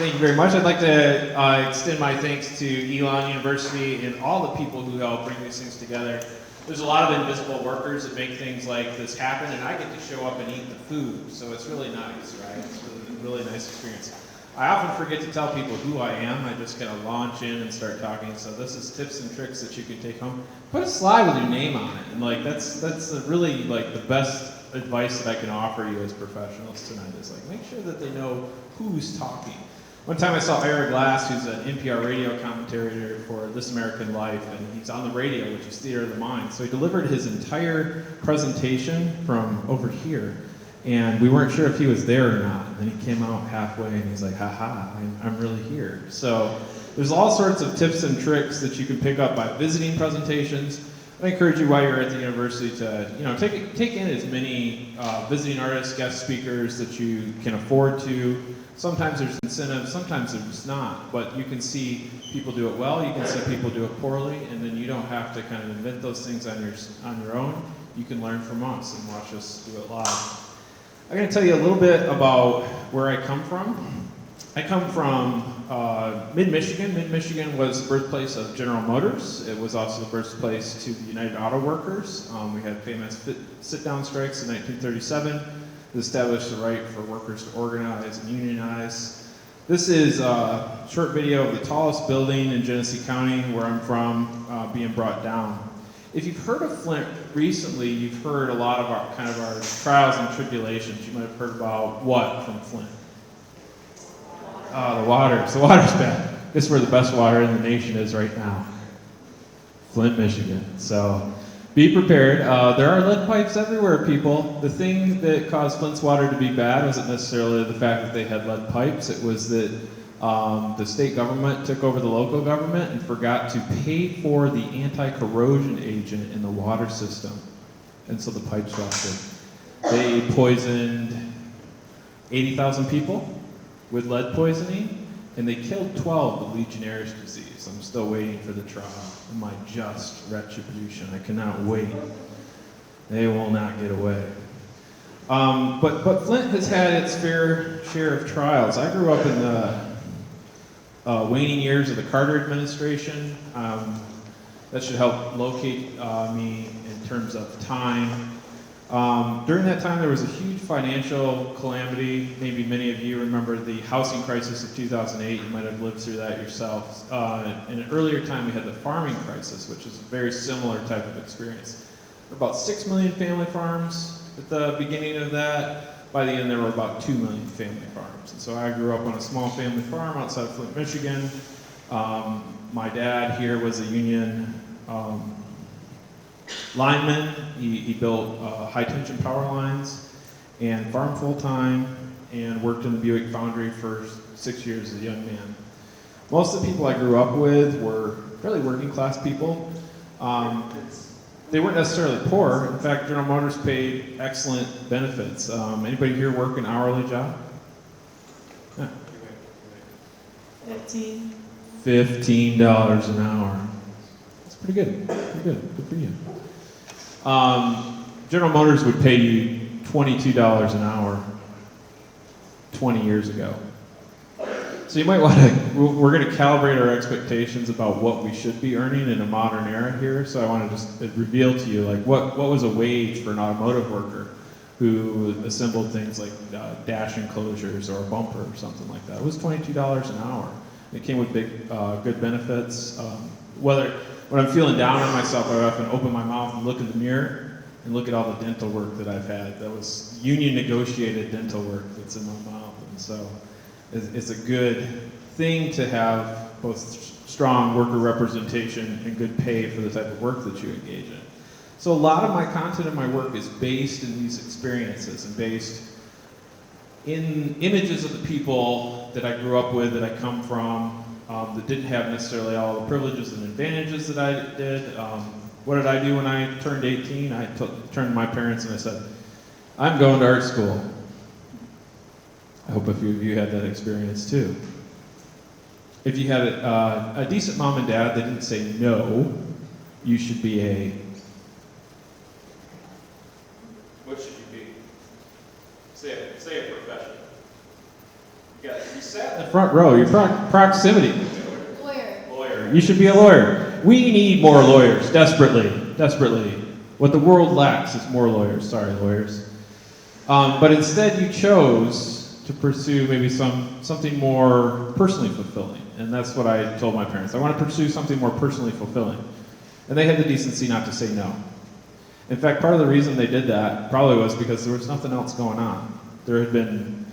Thank you very much. I'd like to extend my thanks to Elon University and all the people who help bring these things together. There's a lot of invisible workers that make things like this happen, and I get to show up and eat the food, so it's really nice, right? It's a really nice experience. I often forget to tell people who I am. I just kind of launch in and start talking. So this is tips and tricks that you can take home. Put a slide with your name on it, and like that's really like the best advice that I can offer you as professionals tonight is like make sure that they know who's talking. One time I saw Ira Glass, who's an NPR radio commentator for This American Life, and he's on the radio, which is theater of the mind. So he delivered his entire presentation from over here, and we weren't sure if he was there or not. And then he came out halfway, and he's like, "Ha, I'm really here." So there's all sorts of tips and tricks that you can pick up by visiting presentations. I encourage you while you're at the university to, take in as many visiting artists, guest speakers that you can afford to. Sometimes there's incentives, sometimes there's not, but you can see people do it well, you can see people do it poorly, and then you don't have to kind of invent those things on your own. You can learn from us and watch us do it live. I'm going to tell you a little bit about where I come from. I come from mid-Michigan. Mid-Michigan was the birthplace of General Motors. It was also the birthplace to the United Auto Workers. We had famous sit-down strikes in 1937. It established the right for workers to organize and unionize. This is a short video of the tallest building in Genesee County, where I'm from, being brought down. If you've heard of Flint recently, you've heard a lot of our trials and tribulations. You might have heard about what from Flint? The water's bad. This is where the best water in the nation is right now. Flint, Michigan. So be prepared. There are lead pipes everywhere, people. The thing that caused Flint's water to be bad wasn't necessarily the fact that they had lead pipes. It was that the state government took over the local government and forgot to pay for the anti-corrosion agent in the water system. And so the pipes rusted. They poisoned 80,000 people with lead poisoning, and they killed 12 with Legionnaire's disease. I'm still waiting for the trial and my just retribution. I cannot wait. They will not get away. But Flint has had its fair share of trials. I grew up in the waning years of the Carter administration. That should help locate me in terms of time. During that time, there was a huge financial calamity. Maybe many of you remember the housing crisis of 2008. You might have lived through that yourselves. In an earlier time, we had the farming crisis, which is a very similar type of experience. There were about 6 million family farms at the beginning of that. By the end, there were about 2 million family farms. And so I grew up on a small family farm outside of Flint, Michigan. My dad here was a union lineman. He built high-tension power lines and farmed full-time and worked in the Buick foundry for 6 years as a young man. Most of the people I grew up with were fairly working-class people. They weren't necessarily poor. In fact, General Motors paid excellent benefits. Anybody here work an hourly job? Yeah. 15 $15 an hour. That's pretty good. Pretty good. Good for you. General Motors would pay you $22 an hour 20 years ago. So you might want to, we're going to calibrate our expectations about what we should be earning in a modern era here. So I want to just reveal to you, like, what was a wage for an automotive worker who assembled things like dash enclosures or a bumper or something like that. It was $22 an hour. It came with big, good benefits. When I'm feeling down on myself, I often open my mouth and look in the mirror and look at all the dental work that I've had. That was union negotiated dental work that's in my mouth. And so it's a good thing to have both strong worker representation and good pay for the type of work that you engage in. So a lot of my content and my work is based in these experiences and based in images of the people that I grew up with, that I come from, that didn't have necessarily all the privileges and advantages that I did. What did I do when I turned 18? I turned to my parents and I said, I'm going to art school. I hope a few of you had that experience too. If you had a decent mom and dad, they didn't say, no, you should be a... What should you be? Say a profession. Yeah, you sat in the front row. Your proximity. Lawyer. You should be a lawyer. We need more lawyers, desperately. What the world lacks is more lawyers. Sorry, lawyers. But instead you chose to pursue maybe something more personally fulfilling. And that's what I told my parents. I want to pursue something more personally fulfilling. And they had the decency not to say no. In fact, part of the reason they did that probably was because there was nothing else going on. There had been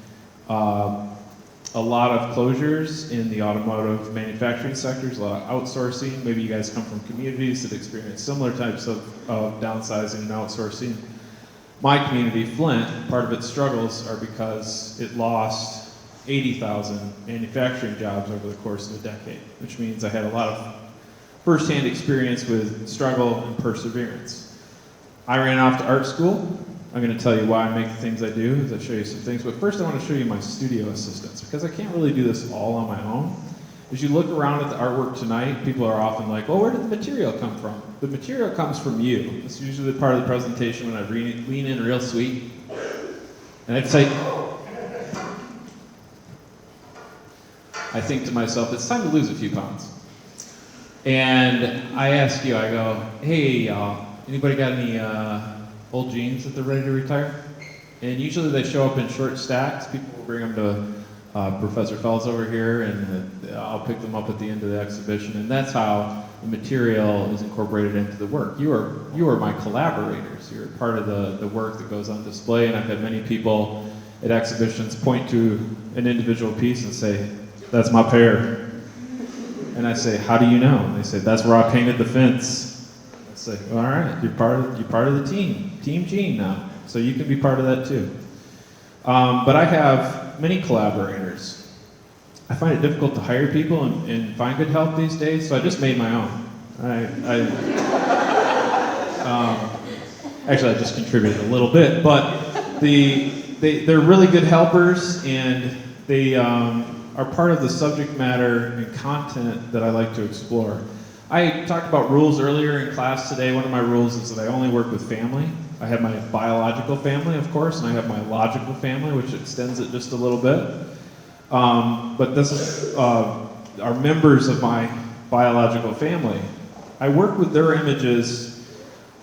a lot of closures in the automotive manufacturing sectors, a lot of outsourcing. Maybe you guys come from communities that experience similar types of downsizing and outsourcing. My community, Flint, part of its struggles are because it lost 80,000 manufacturing jobs over the course of a decade, which means I had a lot of firsthand experience with struggle and perseverance. I ran off to art school. I'm going to tell you why I make the things I do as I show you some things, but first I want to show you my studio assistants, because I can't really do this all on my own. As you look around at the artwork tonight, people are often like, well, where did the material come from? The material comes from you. It's usually part of the presentation when I lean in real sweet. And I'd say, I think to myself, it's time to lose a few pounds. And I ask you, I go, hey, anybody got any old jeans that they're ready to retire? And usually they show up in short stacks. People will bring them to Professor Fells over here, and I'll pick them up at the end of the exhibition. And that's how the material is incorporated into the work. You are my collaborators. You're part of the work that goes on display. And I've had many people at exhibitions point to an individual piece and say, that's my pair. And I say, how do you know? And they say, that's where I painted the fence. I say, all right, you're part of the team, Team Gene now. So you can be part of that too. But I have many collaborators. I find it difficult to hire people and find good help these days, so I just made my own. Actually, I just contributed a little bit, but they're really good helpers, and they are part of the subject matter and content that I like to explore. I talked about rules earlier in class today. One of my rules is that I only work with family. I have my biological family, of course, and I have my logical family, which extends it just a little bit. But this is are members of my biological family. I work with their images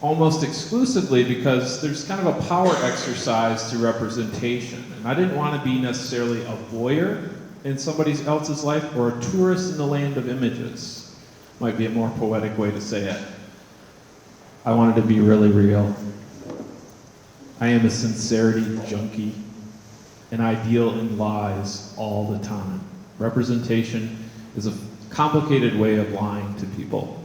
almost exclusively because there's kind of a power exercise to representation. And I didn't want to be necessarily a voyeur in somebody else's life or a tourist in the land of images. Might be a more poetic way to say it. I wanted to be really real. I am a sincerity junkie, and I deal in lies all the time. Representation is a complicated way of lying to people.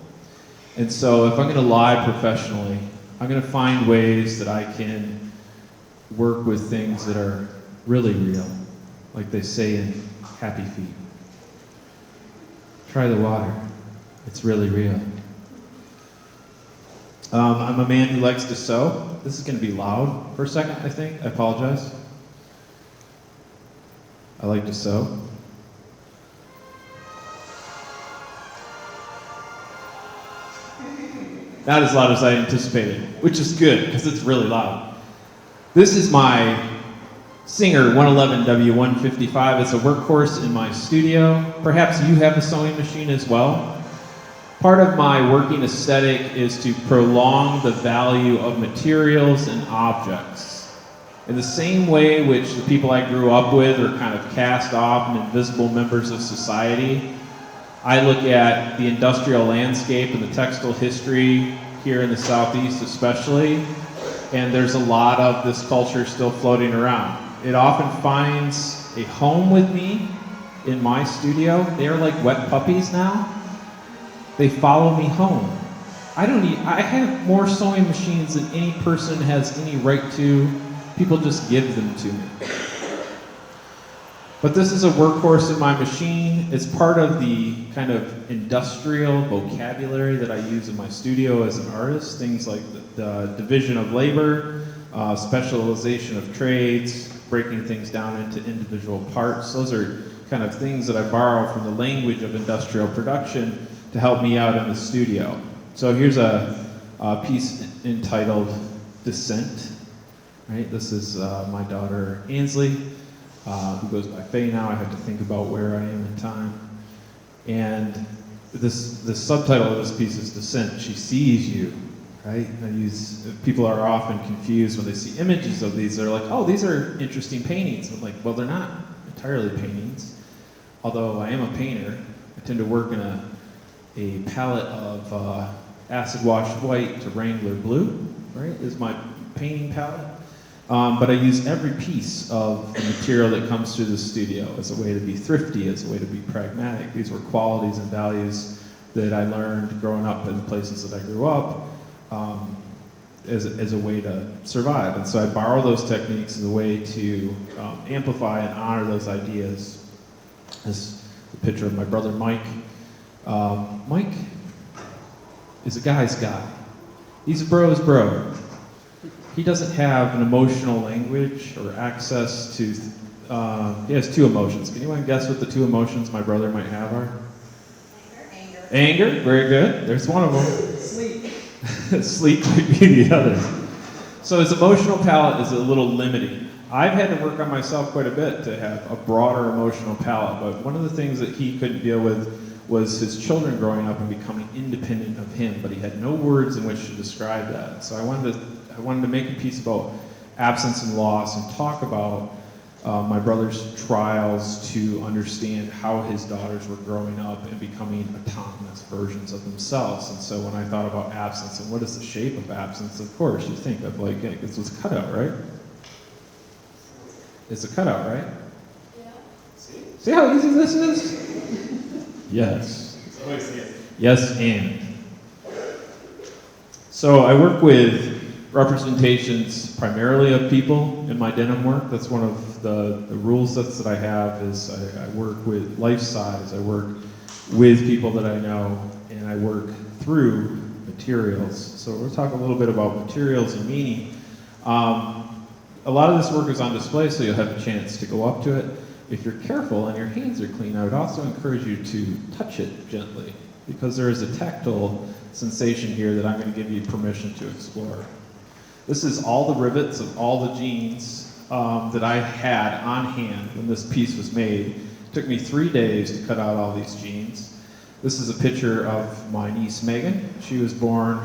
And so if I'm going to lie professionally, I'm going to find ways that I can work with things that are really real, like they say in Happy Feet. Try the water. It's really real. I'm a man who likes to sew. This is going to be loud for a second, I think. I apologize. I like to sew. Not as loud as I anticipated, which is good because it's really loud. This is my Singer 111W155. It's a workhorse in my studio. Perhaps you have a sewing machine as well. Part of my working aesthetic is to prolong the value of materials and objects. In the same way which the people I grew up with are kind of cast off and invisible members of society, I look at the industrial landscape and the textile history here in the Southeast especially, and there's a lot of this culture still floating around. It often finds a home with me in my studio. They're like wet puppies now. They follow me home. I have more sewing machines than any person has any right to. People just give them to me. But this is a workhorse in my machine. It's part of the kind of industrial vocabulary that I use in my studio as an artist. Things like the division of labor, specialization of trades, breaking things down into individual parts. Those are kind of things that I borrow from the language of industrial production to help me out in the studio. So here's a piece entitled Descent. Right? This is my daughter Ainsley. who goes by Faye now. I have to think about where I am in time. And the subtitle of this piece is Descent. She sees you, right? People are often confused when they see images of these. They're like, oh, these are interesting paintings. I'm like, well, they're not entirely paintings. Although I am a painter, I tend to work in a palette of acid washed white to Wrangler blue, right, is my painting palette. But I use every piece of the material that comes through the studio as a way to be thrifty, as a way to be pragmatic. These were qualities and values that I learned growing up in the places that I grew up as a way to survive. And so I borrow those techniques as a way to amplify and honor those ideas. This is a picture of my brother Mike. Mike is a guy's guy. He's a bro's bro. He doesn't have an emotional language or access to, he has two emotions. Can anyone guess what the two emotions my brother might have are? Anger. Anger, very good. There's one of them. Sleep. Sleep might be the other. So his emotional palette is a little limiting. I've had to work on myself quite a bit to have a broader emotional palette, but one of the things that he couldn't deal with was his children growing up and becoming independent of him, but he had no words in which to describe that. So I wanted to make a piece about absence and loss and talk about my brother's trials to understand how his daughters were growing up and becoming autonomous versions of themselves. And so when I thought about absence and what is the shape of absence, of course you think of like, hey, this was a cutout, right? It's a cutout, right? Yeah. See how easy this is? Yes. Yes, and. So I work with representations primarily of people in my denim work. That's one of the rule sets that I have is I work with life size, I work with people that I know, and I work through materials. So we'll talk a little bit about materials and meaning. A lot of this work is on display, so you'll have a chance to go up to it. If you're careful and your hands are clean, I would also encourage you to touch it gently, because there is a tactile sensation here that I'm going to give you permission to explore. This is all the rivets of all the jeans that I had on hand when this piece was made. It took me 3 days to cut out all these jeans. This is a picture of my niece Megan. She was born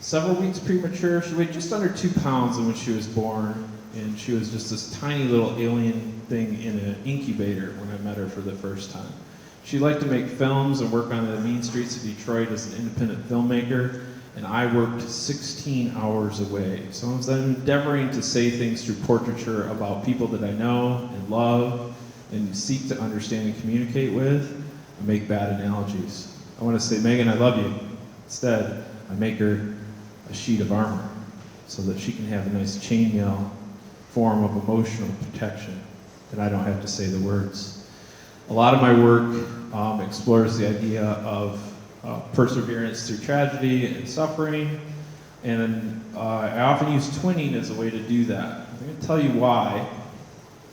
several weeks premature. She weighed just under 2 pounds when she was born, and she was just this tiny little alien thing in an incubator when I met her for the first time. She liked to make films and work on the mean streets of Detroit as an independent filmmaker, and I worked 16 hours away. So I was then endeavoring to say things through portraiture about people that I know and love and seek to understand and communicate with and make bad analogies. I want to say, Megan, I love you. Instead, I make her a sheet of armor so that she can have a nice chainmail form of emotional protection that I don't have to say the words. A lot of my work explores the idea of perseverance through tragedy and suffering, and I often use twinning as a way to do that. I'm going to tell you why,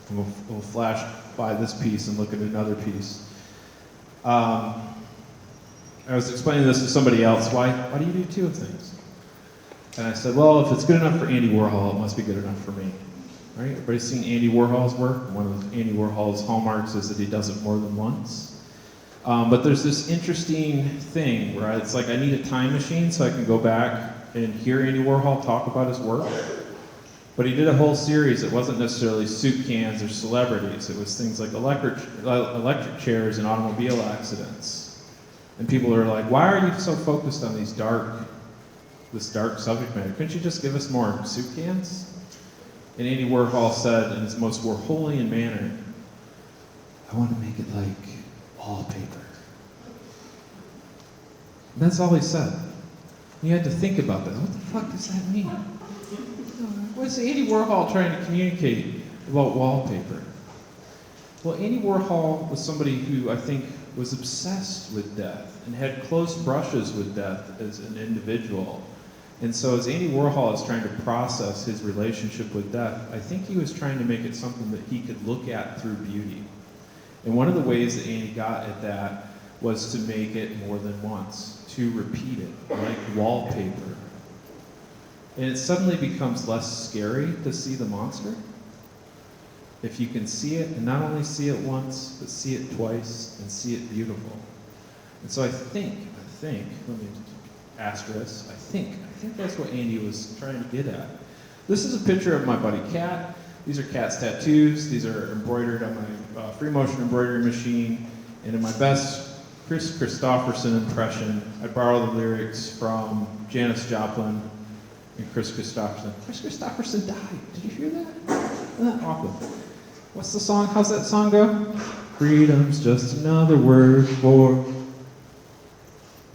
and we'll flash by this piece and look at another piece. I was explaining this to somebody else, why do you do two of things? And I said, well, if it's good enough for Andy Warhol, it must be good enough for me. Right? Everybody's seen Andy Warhol's work? One of Andy Warhol's hallmarks is that he does it more than once. But there's this interesting thing where it's like I need a time machine so I can go back and hear Andy Warhol talk about his work. But he did a whole series. It wasn't necessarily soup cans or celebrities. It was things like electric chairs and automobile accidents. And people are like, why are you so focused on this dark subject matter? Couldn't you just give us more soup cans? And Andy Warhol said in his most Warholian manner, I want to make it like wallpaper. And that's all he said. You had to think about that. What the fuck does that mean? What's Andy Warhol trying to communicate about wallpaper? Well, Andy Warhol was somebody who I think was obsessed with death and had close brushes with death as an individual. And so as Andy Warhol is trying to process his relationship with death, I think he was trying to make it something that he could look at through beauty. And one of the ways that Andy got at that was to make it more than once, to repeat it, like wallpaper. And it suddenly becomes less scary to see the monster. if you can see it, and not only see it once, but see it twice, and see it beautiful. And so I think, let me asterisk, I think that's what Andy was trying to get at. This is a picture of my buddy Kat. These are Kat's tattoos. These are embroidered on my free motion embroidery machine. And in my best Chris Christopherson impression, I borrow the lyrics from Janis Joplin and Chris Christopherson. Chris Christopherson died. Did you hear that? Isn't that awful? What's the song? How's that song go? Freedom's just another word for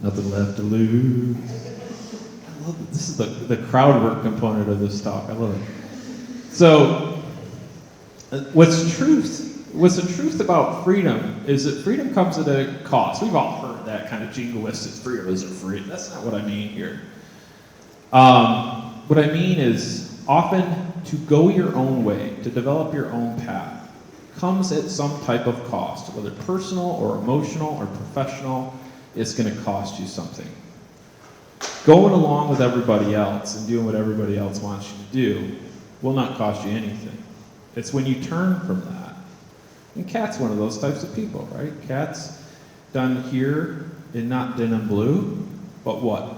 nothing left to lose. I love it. This is the crowd work component of this talk. I love it. So, what's the truth about freedom is that freedom comes at a cost. We've all heard that kind of jingoistic, freedom isn't free. That's not what I mean here. What I mean is often to go your own way, to develop your own path, comes at some type of cost, whether personal or emotional or professional. It's going to cost you something. Going along with everybody else and doing what everybody else wants you to do will not cost you anything. It's when you turn from that. And Kat's one of those types of people, right? Kat's done here in not denim blue, but what?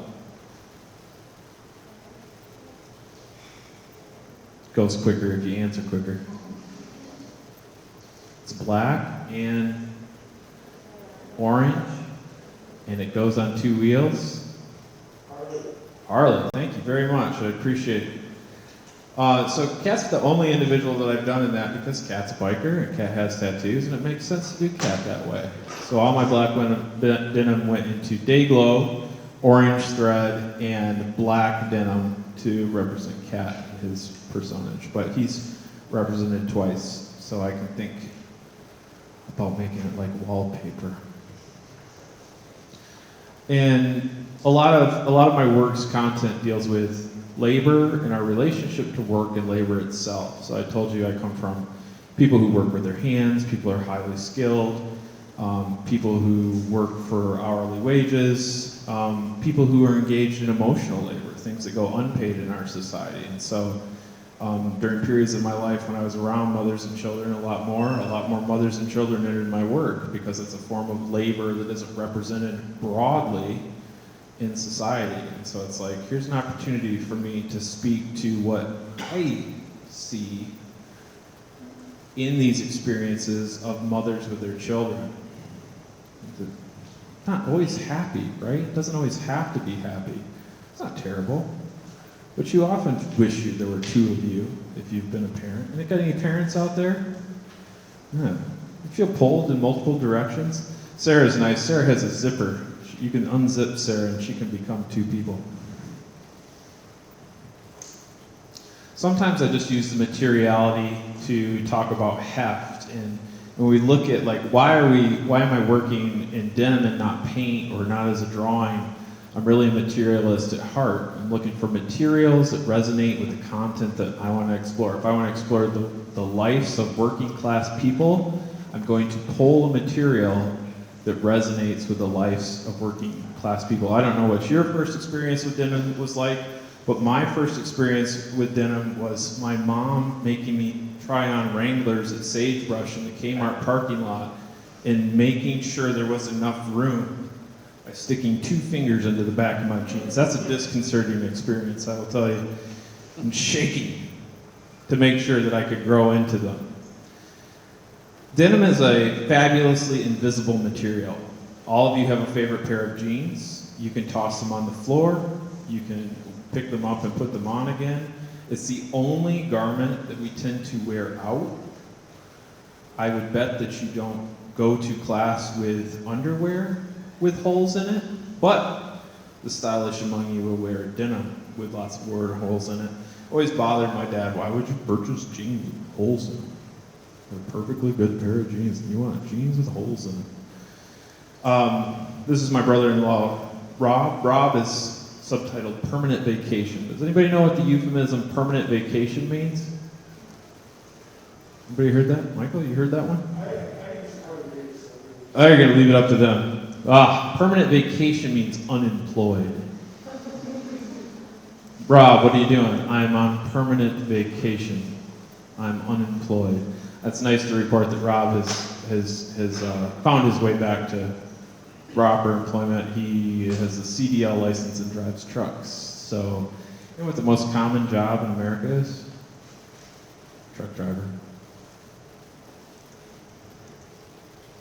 Goes quicker if you answer quicker. It's black and orange, and it goes on two wheels. Harley, thank you very much. I appreciate it. So Kat's the only individual that I've done in that because Kat's a biker and Kat has tattoos, and it makes sense to do Kat that way. So all my black denim went into day glow, orange thread, and black denim to represent Kat and his personage. But he's represented twice, so I can think about making it like wallpaper. And a lot of my work's content deals with labor and our relationship to work and labor itself. So I told you I come from people who work with their hands, people who are highly skilled, people who work for hourly wages, people who are engaged in emotional labor, things that go unpaid in our society. And so during periods of my life when I was around mothers and children a lot more mothers and children entered my work because it's a form of labor that isn't represented broadly in society. And so it's like, here's an opportunity for me to speak to what I see in these experiences of mothers with their children. They're not always happy, right? It doesn't always have to be happy. It's not terrible. But you often wish there were two of you if you've been a parent. And got any parents out there? Yeah. You feel pulled in multiple directions? Sarah's nice. Sarah has a zipper. You can unzip Sarah and she can become two people. Sometimes I just use the materiality to talk about heft. And when we look at like, why am I working in denim and not paint or not as a drawing? I'm really a materialist at heart. I'm looking for materials that resonate with the content that I want to explore. If I want to explore the lives of working class people, I'm going to pull a material that resonates with the lives of working class people. I don't know what your first experience with denim was like, but my first experience with denim was my mom making me try on Wranglers at Sagebrush in the Kmart parking lot and making sure there was enough room by sticking 2 fingers into the back of my jeans. That's a disconcerting experience, I will tell you. I'm shaking to make sure that I could grow into them. Denim is a fabulously invisible material. All of you have a favorite pair of jeans. You can toss them on the floor. You can pick them up and put them on again. It's the only garment that we tend to wear out. I would bet that you don't go to class with underwear with holes in it, but the stylish among you will wear denim with lots of word holes in it. Always bothered my dad, why would you purchase jeans with holes in them? They're a perfectly good pair of jeans, and you want jeans with holes in them. This is my brother-in-law, Rob. Rob is subtitled Permanent Vacation. Does anybody know what the euphemism permanent vacation means? Anybody heard that? Michael, you heard that one? Oh, you're going to leave it up to them. Permanent vacation means unemployed. Rob, what are you doing? I'm on permanent vacation. I'm unemployed. That's nice to report that Rob has found his way back to proper employment. He has a CDL license and drives trucks. So, you know what the most common job in America is? Truck driver.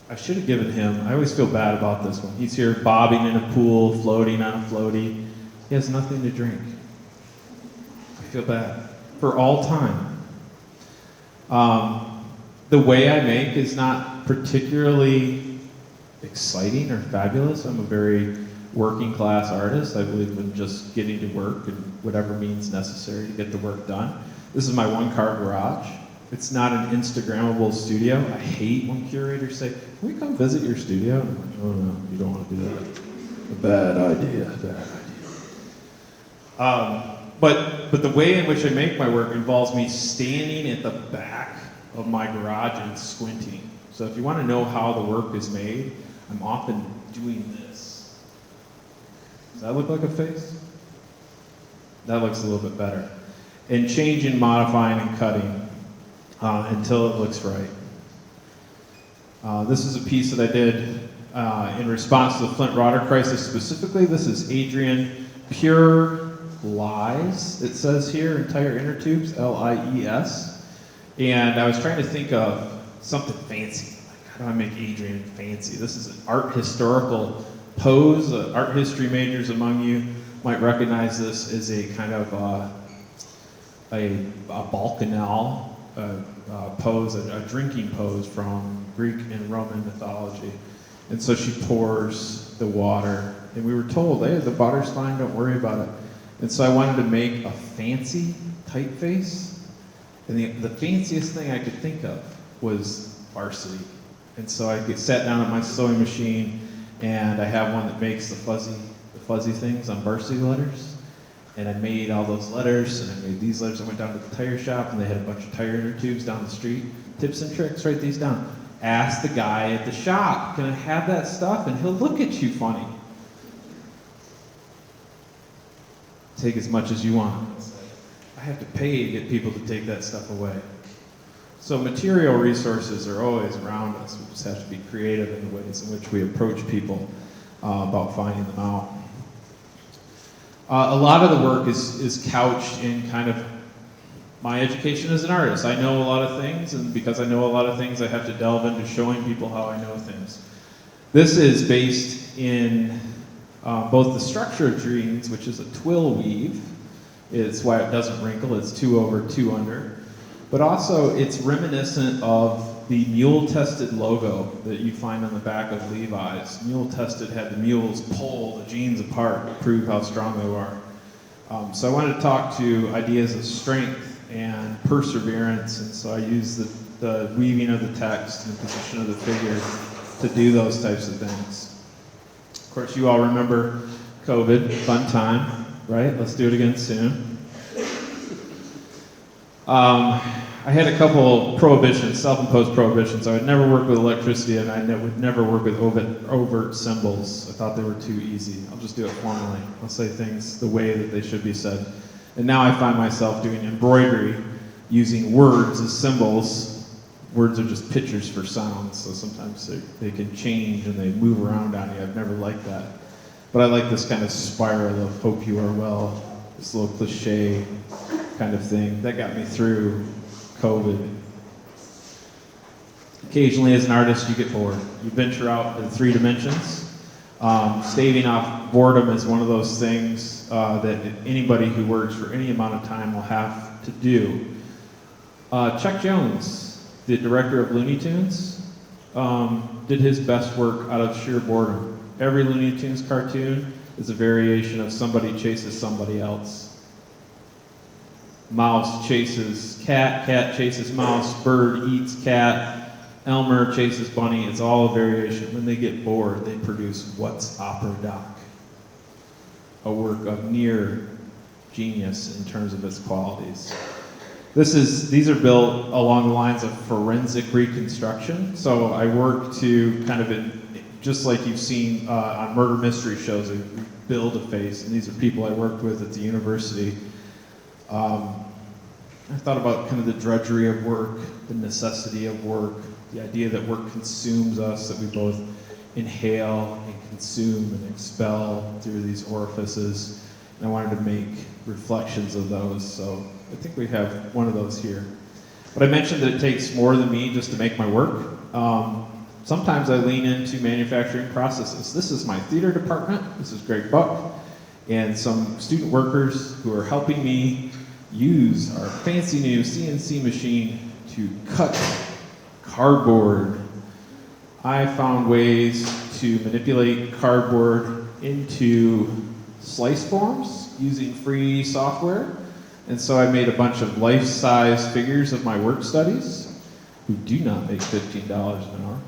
I should have given him, I always feel bad about this one. He's here bobbing in a pool, floating on a floaty. He has nothing to drink. I feel bad. For all time. The way I make is not particularly exciting or fabulous. I'm a very working class artist. I believe in just getting to work and whatever means necessary to get the work done. This is my one-car garage. It's not an Instagrammable studio. I hate when curators say, "Can we come visit your studio?" And I'm like, "Oh no, you don't want to do that. A bad idea, bad idea." But the way in which I make my work involves me standing at the back of my garage and squinting. So if you want to know how the work is made, I'm often doing this. Does that look like a face? That looks a little bit better. And changing, modifying, and cutting until it looks right. This is a piece that I did in response to the Flint water crisis specifically. This is Adrian Pure Lies, it says here, entire inner tubes, Lies. And I was trying to think of something fancy. Like, how do I make Adrian fancy? This is an art historical pose. Art history majors among you might recognize this as a kind of a balconel pose, a drinking pose from Greek and Roman mythology. And so she pours the water, and we were told, "Hey, the water's fine, don't worry about it." And so I wanted to make a fancy typeface, and the fanciest thing I could think of was varsity. And so I sat down at my sewing machine, and I have one that makes the fuzzy things on varsity letters. And I made all those letters, and I made these letters. I went down to the tire shop, and they had a bunch of tire inner tubes down the street. Tips and tricks, write these down. Ask the guy at the shop, "Can I have that stuff?" And he'll look at you funny. Take as much as you want. I have to pay to get people to take that stuff away. So material resources are always around us. We just have to be creative in the ways in which we approach people about finding them out. A lot of the work is couched in kind of my education as an artist. I know a lot of things, and because I know a lot of things, I have to delve into showing people how I know things. This is based in both the structure of dreams, which is a twill weave. It's why it doesn't wrinkle. It's 2 over, 2 under. But also, it's reminiscent of the mule-tested logo that you find on the back of Levi's. Mule-tested had the mules pull the jeans apart to prove how strong they were. So I wanted to talk to ideas of strength and perseverance, and so I used the weaving of the text and the position of the figure to do those types of things. Of course, you all remember COVID, fun time, right? Let's do it again soon. I had a couple prohibitions, self-imposed prohibitions. I would never work with electricity, and I would never work with overt symbols. I thought they were too easy. I'll just do it formally. I'll say things the way that they should be said. And now I find myself doing embroidery using words as symbols. Words are just pictures for sounds, so sometimes they can change and they move around on you. I've never liked that. But I like this kind of spiral of "hope you are well," this little cliche kind of thing. That got me through COVID. Occasionally as an artist you get bored. You venture out into 3 dimensions. Staving off boredom is one of those things that anybody who works for any amount of time will have to do. Chuck Jones, the director of Looney Tunes, did his best work out of sheer boredom. Every Looney Tunes cartoon is a variation of somebody chases somebody else. Mouse chases cat, cat chases mouse, bird eats cat, Elmer chases bunny. It's all a variation. When they get bored, they produce What's Opera Doc, a work of near genius in terms of its qualities. These are built along the lines of forensic reconstruction. So I work to kind of, just like you've seen on murder mystery shows, I build a face, and these are people I worked with at the university. I thought about kind of the drudgery of work, the necessity of work, the idea that work consumes us, that we both inhale and consume and expel through these orifices. And I wanted to make reflections of those, so I think we have one of those here. But I mentioned that it takes more than me just to make my work. Sometimes I lean into manufacturing processes. This is my theater department. This is Greg Buck and some student workers who are helping me use our fancy new CNC machine to cut cardboard. I found ways to manipulate cardboard into slice forms using free software. And so I made a bunch of life-size figures of my work studies who do not make $15 an hour.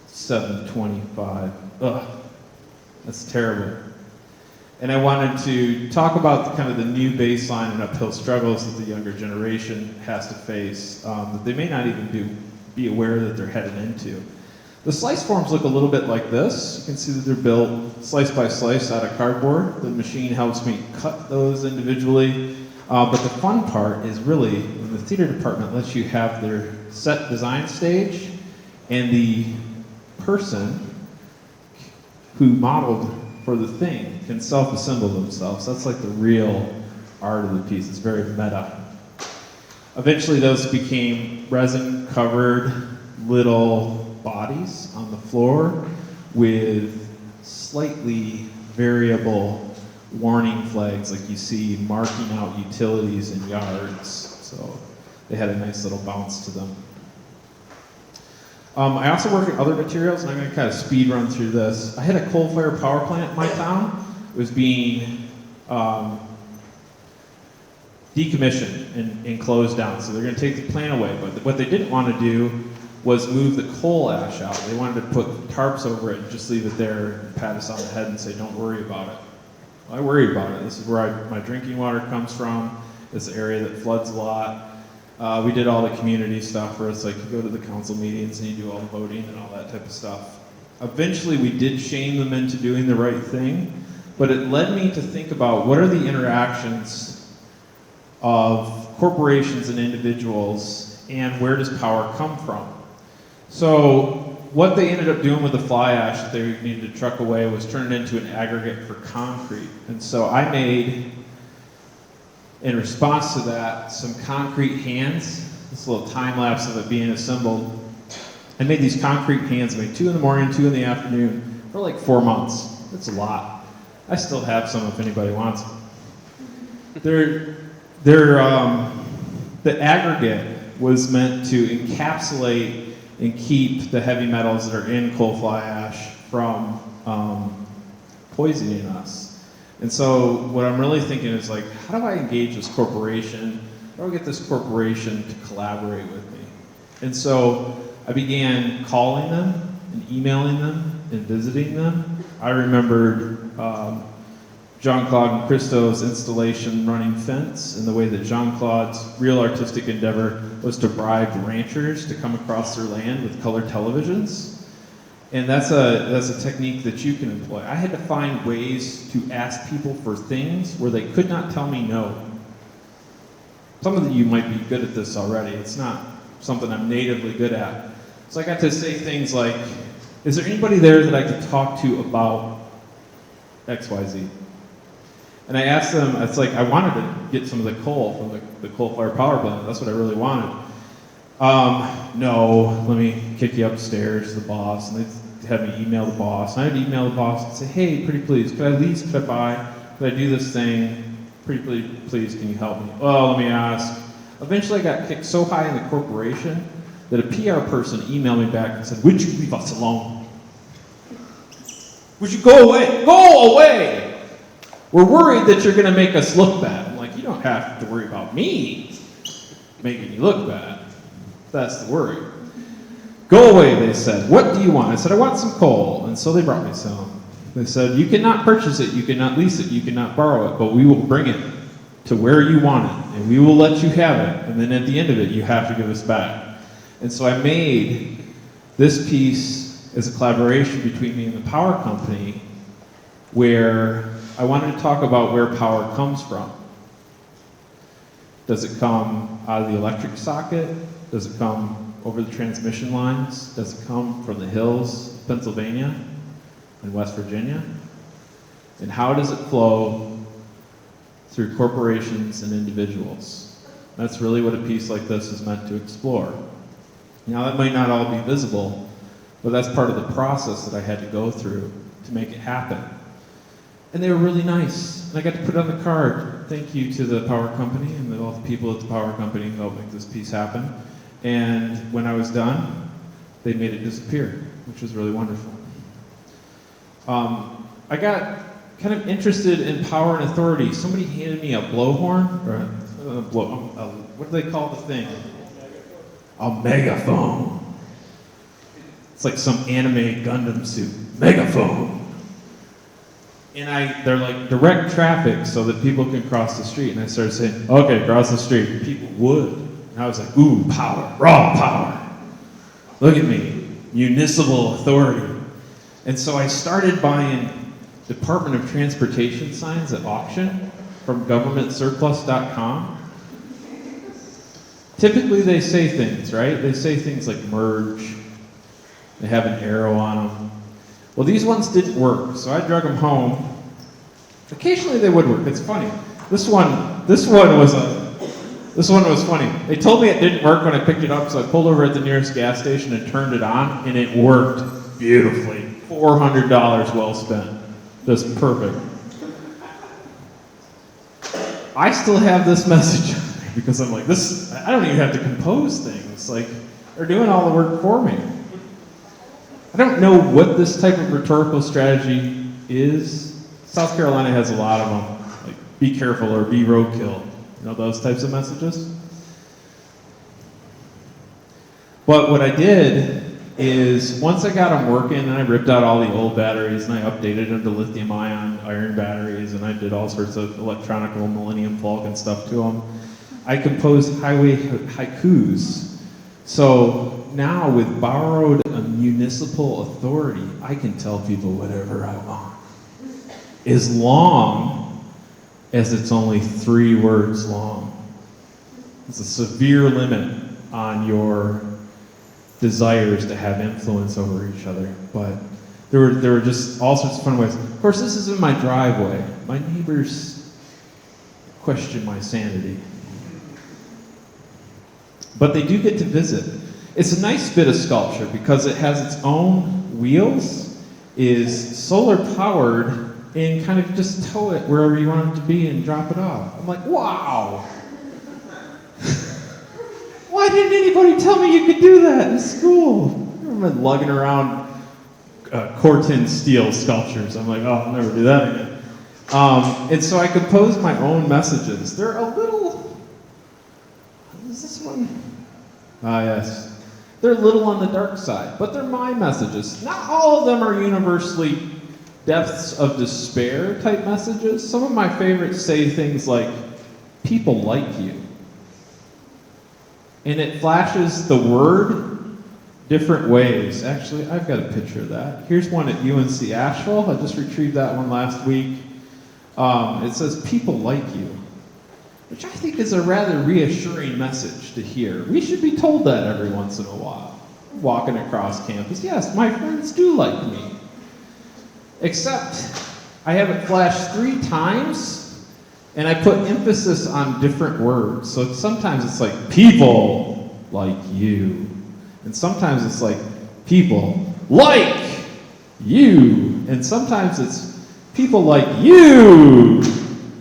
$7.25. Ugh, that's terrible. And I wanted to talk about kind of the new baseline and uphill struggles that the younger generation has to face that they may not even be aware that they're headed into. The slice forms look a little bit like this. You can see that they're built slice by slice out of cardboard. The machine helps me cut those individually. But the fun part is really when the theater department lets you have their set design stage and the person who modeled for the thing can self-assemble themselves. That's like the real art of the piece. It's very meta. Eventually those became resin-covered little bodies on the floor with slightly variable warning flags like you see marking out utilities in yards. So they had a nice little bounce to them. I also work in other materials, and I'm going to kind of speed run through this. I had a coal-fired power plant in my town. It was being decommissioned and closed down, so they're going to take the plant away. But what they didn't want to do was move the coal ash out. They wanted to put tarps over it and just leave it there and pat us on the head and say, don't worry about it. Well, I worry about it. This is where my drinking water comes from. It's an area that floods a lot. We did all the community stuff where it's like you go to the council meetings and you do all the voting and all that type of stuff. Eventually we did shame them into doing the right thing, but it led me to think about what are the interactions of corporations and individuals and where does power come from? So what they ended up doing with the fly ash that they needed to truck away was turn it into an aggregate for concrete. And so I made, in response to that, some concrete hands, this little time lapse of it being assembled. I made these concrete hands. I made 2 in the morning, 2 in the afternoon for like 4 months. That's a lot. I still have some if anybody wants them. The aggregate was meant to encapsulate and keep the heavy metals that are in coal fly ash from poisoning us. And so what I'm really thinking is like, how do I engage this corporation? How do I get this corporation to collaborate with me? And so I began calling them and emailing them and visiting them. I remembered Jean-Claude and Christo's installation Running Fence, and the way that Jean-Claude's real artistic endeavor was to bribe ranchers to come across their land with color televisions. And that's a technique that you can employ. I had to find ways to ask people for things where they could not tell me no. Some of you might be good at this already. It's not something I'm natively good at. So I got to say things like, is there anybody there that I could talk to about XYZ? And I asked them, it's like I wanted to get some of the coal from the coal-fired power plant. That's what I really wanted. No, let me kick you upstairs to the boss. And they had me email the boss. And I had to email the boss and say, hey, pretty please, could I buy? Could I do this thing? Pretty please, can you help me? Well, let me ask. Eventually I got kicked so high in the corporation that a PR person emailed me back and said, would you leave us alone? Would you go away? Go away! We're worried that you're going to make us look bad. I'm like, you don't have to worry about me making you look bad. That's the worry. Go away, they said. What do you want? I said, I want some coal. And so they brought me some. They said, you cannot purchase it, you cannot lease it, you cannot borrow it, but we will bring it to where you want it, and we will let you have it. And then at the end of it, you have to give us back. And so I made this piece as a collaboration between me and the power company where I wanted to talk about where power comes from. Does it come out of the electric socket? Does it come over the transmission lines? Does it come from the hills of Pennsylvania and West Virginia? And how does it flow through corporations and individuals? That's really what a piece like this is meant to explore. Now, that might not all be visible, but that's part of the process that I had to go through to make it happen. And they were really nice. And I got to put it on the card. Thank you to the power company and all the people at the power company who helped make this piece happen. And when I was done, they made it disappear, which was really wonderful. I got kind of interested in power and authority. Somebody handed me a blowhorn, or what do they call the thing? A megaphone. It's like some anime Gundam suit. Megaphone. And they're like, direct traffic so that people can cross the street. And I started saying, okay, cross the street. And people would. And I was like, ooh, power, raw power. Look at me, municipal authority. And so I started buying Department of Transportation signs at auction from governmentsurplus.com. Typically they say things, right? They say things like merge. They have an arrow on them. Well, these ones didn't work, so I drug them home. Occasionally they would work. It's funny. This one was funny. They told me it didn't work when I picked it up, so I pulled over at the nearest gas station and turned it on, and it worked beautifully. $400 well spent. Just perfect. I still have this message because I'm like, I don't even have to compose things. Like, they're doing all the work for me. I don't know what this type of rhetorical strategy is. South Carolina has a lot of them, like be careful or be roadkill. You know, those types of messages. But what I did is, once I got them working, and I ripped out all the old batteries and I updated them to lithium-ion iron batteries, and I did all sorts of electronical Millennium Falcon stuff to them, I composed highway haikus. So now, with borrowed municipal authority, I can tell people whatever I want, as long as it's only 3 words long. It's a severe limit on your desires to have influence over each other, but there were just all sorts of fun ways. Of course, this is in my driveway. My neighbors question my sanity, but they do get to visit. It's a nice bit of sculpture because it has its own wheels, is solar powered, and kind of just tow it wherever you want it to be and drop it off. I'm like, wow! Why didn't anybody tell me you could do that in school? I remember lugging around Corten steel sculptures. I'm like, oh, I'll never do that again. And so I composed my own messages. They're a little, what is this one? Ah, yes. They're a little on the dark side, but they're my messages. Not all of them are universally depths of despair type messages. Some of my favorites say things like, people like you. And it flashes the word different ways. Actually, I've got a picture of that. Here's one at UNC Asheville. I just retrieved that one last week. It says, people like you, which I think is a rather reassuring message to hear. We should be told that every once in a while, walking across campus. Yes, my friends do like me. Except, I have it flashed 3 times, and I put emphasis on different words. So sometimes it's like, people like you. And sometimes it's like, people like you. And sometimes it's, people like you.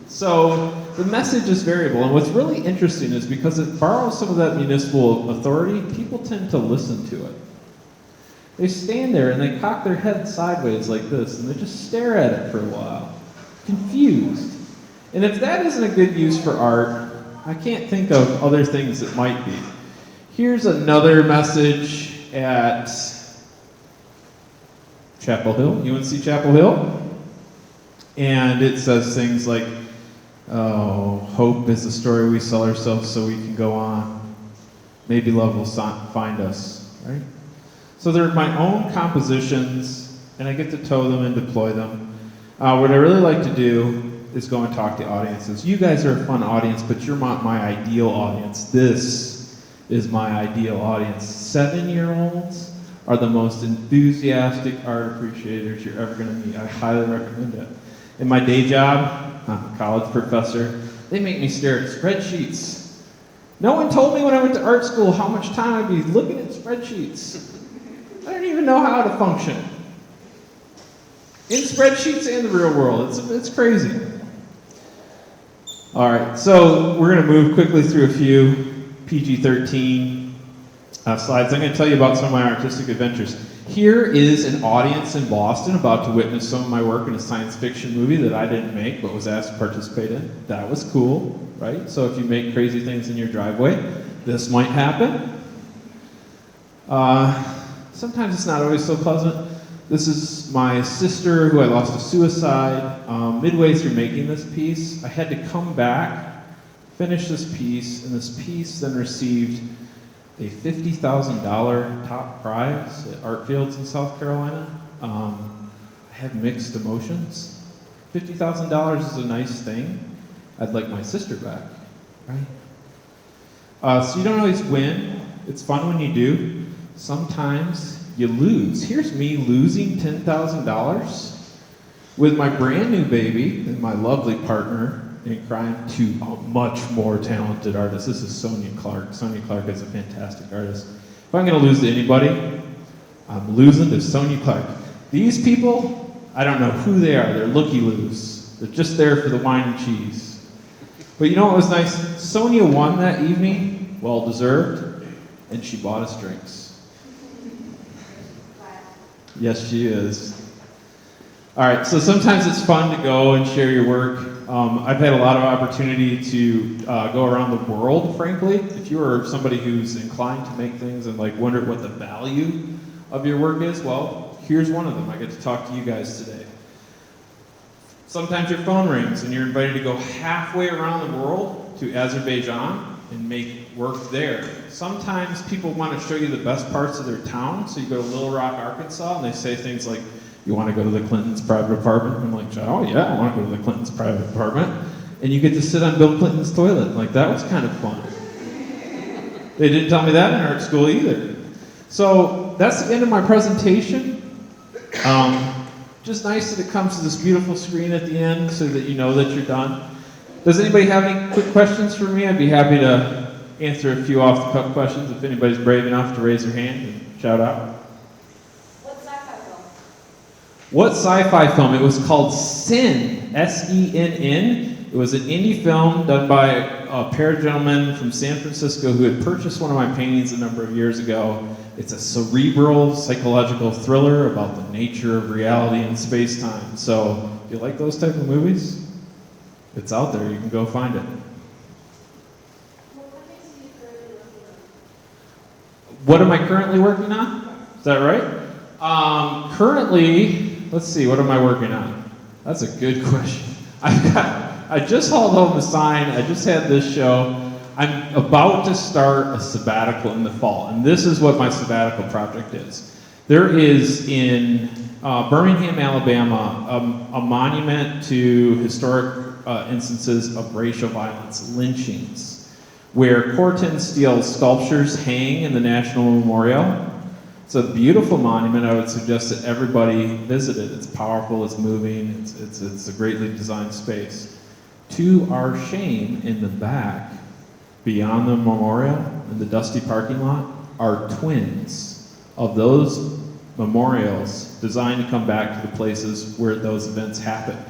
So the message is variable. And what's really interesting is because it borrows some of that municipal authority, people tend to listen to it. They stand there and they cock their head sideways like this, and they just stare at it for a while, confused. And if that isn't a good use for art, I can't think of other things it might be. Here's another message at Chapel Hill, UNC Chapel Hill. And it says things like, oh, hope is the story we sell ourselves so we can go on. Maybe love will find us, right? So they're my own compositions, and I get to tow them and deploy them. What I really like to do is go and talk to audiences. You guys are a fun audience, but you're not my ideal audience. This is my ideal audience. 7-year-olds are the most enthusiastic art appreciators you're ever going to meet. I highly recommend it. In my day job, I'm a college professor. They make me stare at spreadsheets. No one told me when I went to art school how much time I'd be looking at spreadsheets. I don't even know how to function in spreadsheets and the real world. It's crazy. All right, so we're going to move quickly through a few PG-13 slides. I'm going to tell you about some of my artistic adventures. Here is an audience in Boston about to witness some of my work in a science fiction movie that I didn't make but was asked to participate in. That was cool, right? So if you make crazy things in your driveway, this might happen. Sometimes it's not always so pleasant. This is my sister who I lost to suicide. Midway through making this piece, I had to come back, finish this piece, and this piece then received a $50,000 top prize at Art Fields in South Carolina. I have mixed emotions. $50,000 is a nice thing. I'd like my sister back, right? So you don't always win. It's fun when you do. Sometimes you lose. Here's me losing $10,000 with my brand new baby and my lovely partner in crime to a much more talented artist. This is Sonia Clark. Sonia Clark is a fantastic artist. If I'm going to lose to anybody, I'm losing to Sonia Clark. These people, I don't know who they are. They're looky-loos. They're just there for the wine and cheese. But you know what was nice? Sonia won that evening, well deserved, and she bought us drinks. Yes, she is. All right, so sometimes it's fun to go and share your work. I've had a lot of opportunity to go around the world, frankly. If you are somebody who's inclined to make things and like wonder what the value of your work is, well, here's one of them. I get to talk to you guys today. Sometimes your phone rings and you're invited to go halfway around the world to Azerbaijan and make work there. Sometimes people want to show you the best parts of their town, so you go to Little Rock, Arkansas, and they say things like, you want to go to the Clintons' private apartment? I'm like, oh yeah, I want to go to the Clintons' private apartment. And you get to sit on Bill Clinton's toilet. Like, that was kind of fun. They didn't tell me that in art school either. So that's the end of my presentation. Just nice that it comes to this beautiful screen at the end so that you know that you're done. Does anybody have any quick questions for me? I'd be happy to answer a few off-the-cuff questions if anybody's brave enough to raise their hand and shout out. What sci-fi film? It was called Sin, S-E-N-N. It was an indie film done by a pair of gentlemen from San Francisco who had purchased one of my paintings a number of years ago. It's a cerebral, psychological thriller about the nature of reality and space-time. So, if you like those type of movies, it's out there. You can go find it. What am I currently working on? Is that right? Currently, let's see, what am I working on? That's a good question. I just hauled home a sign. I just had this show. I'm about to start a sabbatical in the fall, and this is what my sabbatical project is. There is in Birmingham, Alabama, a monument to historic instances of racial violence, lynchings, where Corten steel sculptures hang in the National Memorial. It's a beautiful monument. I would suggest that everybody visit it. It's powerful, it's moving, it's a greatly designed space. To our shame, in the back, beyond the memorial, in the dusty parking lot, are twins of those memorials designed to come back to the places where those events happened.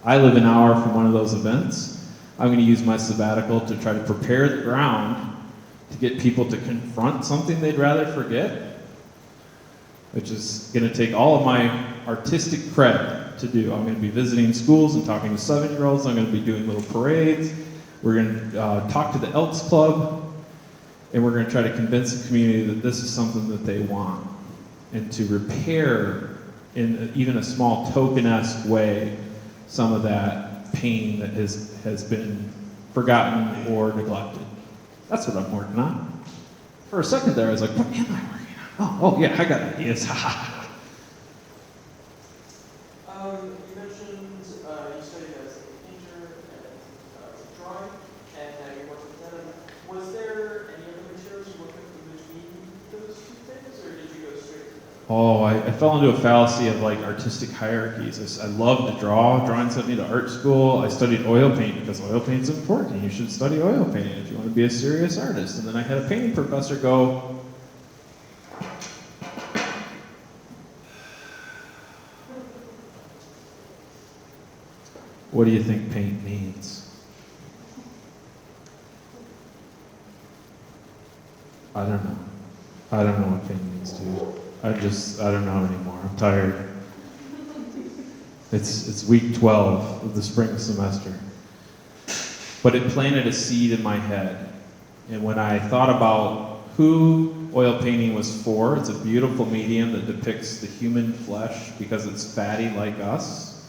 I live an hour from one of those events. I'm going to use my sabbatical to try to prepare the ground to get people to confront something they'd rather forget, which is going to take all of my artistic cred to do. I'm going to be visiting schools and talking to 7-year-olds. I'm going to be doing little parades. We're going to talk to the Elks Club, and we're going to try to convince the community that this is something that they want, and to repair in even a small token-esque way some of that pain that has been forgotten or neglected. That's what I'm working on. For a second there, I was like, what am I working on? Oh yeah, I got ideas. You mentioned you studied as ancient Oh, I fell into a fallacy of like artistic hierarchies. I love to draw. Drawing sent me to art school. I studied oil paint because oil paint's important. You should study oil painting if you want to be a serious artist. And then I had a painting professor go, "What do you think paint means?" I don't know. I don't know what paint means, dude. I don't know anymore. I'm tired. It's week 12 of the spring semester. But it planted a seed in my head. And when I thought about who oil painting was for, it's a beautiful medium that depicts the human flesh because it's fatty like us.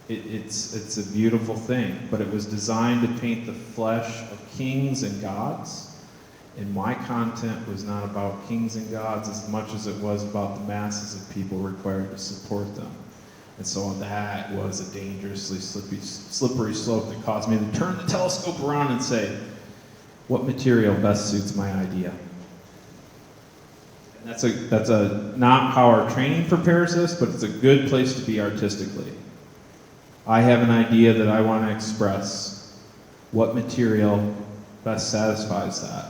It's a beautiful thing, but it was designed to paint the flesh of kings and gods. And my content was not about kings and gods as much as it was about the masses of people required to support them. And so that was a dangerously slippery slope that caused me to turn the telescope around and say, what material best suits my idea? And that's not how our training prepares us, but it's a good place to be artistically. I have an idea that I want to express. What material best satisfies that?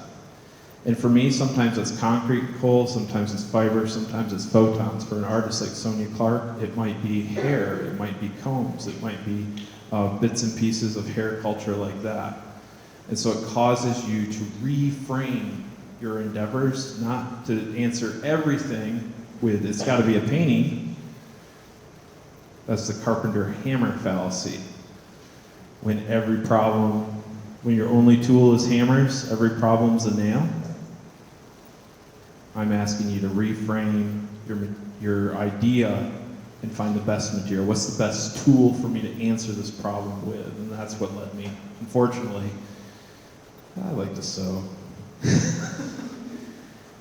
And for me, sometimes it's concrete coal, sometimes it's fiber, sometimes it's photons. For an artist like Sonia Clark, it might be hair, it might be combs, it might be bits and pieces of hair culture like that. And so it causes you to reframe your endeavors, not to answer everything with, it's got to be a painting. That's the carpenter hammer fallacy. When your only tool is hammers, every problem's a nail. I'm asking you to reframe your idea and find the best material. What's the best tool for me to answer this problem with? And that's what led me. Unfortunately, I like to sew.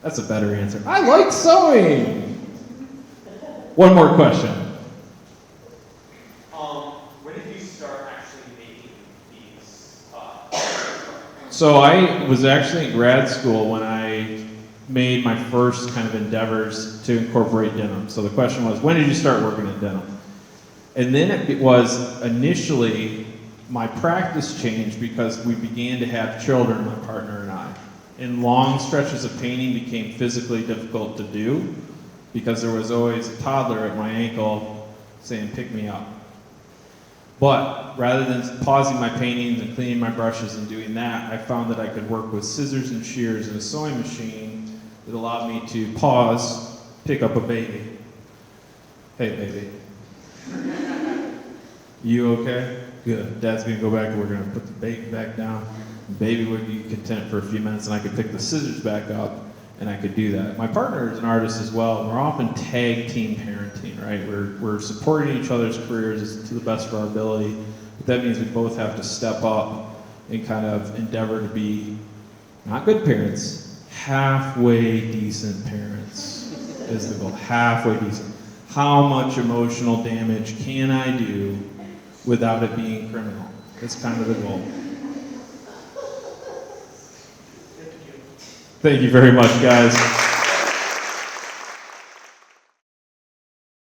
That's a better answer. I like sewing! One more question. When did you start actually making these? So I was actually in grad school when I made my first kind of endeavors to incorporate denim. So the question was, when did you start working in denim? And then it was initially, my practice changed because we began to have children, my partner and I. And long stretches of painting became physically difficult to do because there was always a toddler at my ankle saying, pick me up. But rather than pausing my paintings and cleaning my brushes and doing that, I found that I could work with scissors and shears and a sewing machine that allowed me to pause, pick up a baby. Hey, baby. You okay? Good. Dad's gonna go back and we're gonna put the baby back down. The baby would be content for a few minutes and I could pick the scissors back up and I could do that. My partner is an artist as well. We're often tag team parenting, right? We're supporting each other's careers to the best of our ability. But that means we both have to step up and kind of endeavor to be not good parents, halfway decent parents is the goal. Halfway decent. How much emotional damage can I do without it being criminal? That's kind of the goal. Thank you very much, guys.